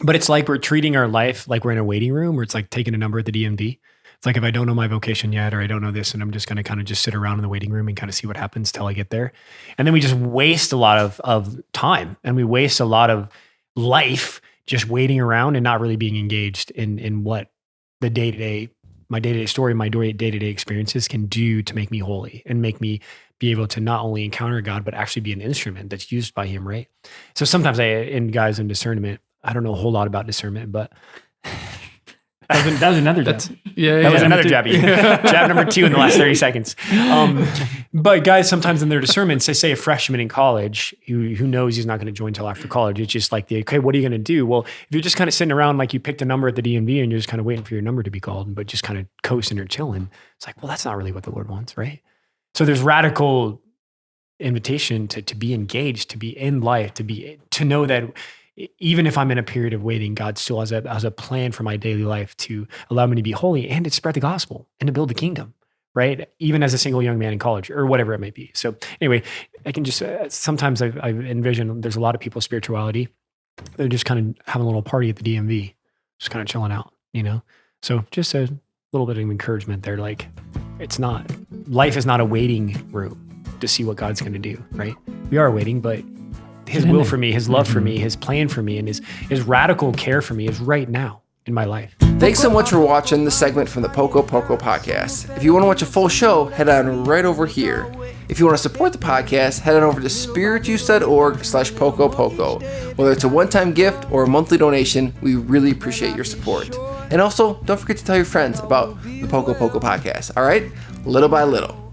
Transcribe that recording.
But it's like we're treating our life like we're in a waiting room, or it's like taking a number at the DMV. It's like if I don't know my vocation yet, or I don't know this, and I'm just going to kind of just sit around in the waiting room and kind of see what happens till I get there. And then we just waste a lot of time, and we waste a lot of life just waiting around and not really being engaged in what the my day-to-day story, my day-to-day experiences can do to make me holy and make me be able to not only encounter God, but actually be an instrument that's used by him, right? So sometimes in discernment, I don't know a whole lot about discernment, but that was another jab. That was another jab. Jab number 2 in the last 30 seconds. But guys, sometimes in their discernment, say a freshman in college who knows he's not going to join until after college. It's just like, okay, what are you going to do? Well, if you're just kind of sitting around like you picked a number at the DMV and you're just kind of waiting for your number to be called, but just kind of coasting or chilling, it's like, well, that's not really what the Lord wants, right? So there's radical invitation to be engaged, to be in life, to know that even if I'm in a period of waiting, God still has a plan for my daily life to allow me to be holy and to spread the gospel and to build the kingdom, right? Even as a single young man in college or whatever it may be. So anyway, I can just, sometimes I've envisioned there's a lot of people, spirituality, they're just kind of having a little party at the DMV, just kind of chilling out, So just a little bit of encouragement there. Like life is not a waiting room to see what God's going to do, right? We are waiting, but his will for me, his love for me, his plan for me, and his radical care for me is right now in my life. Thanks so much for watching this segment from the Poco Poco podcast. If you want to watch a full show, head on right over here. If you want to support the podcast, head on over to spirituse.org/Poco Poco. Whether it's a one-time gift or a monthly donation, we really appreciate your support. And also, don't forget to tell your friends about the Poco Poco podcast, all right? Little by little.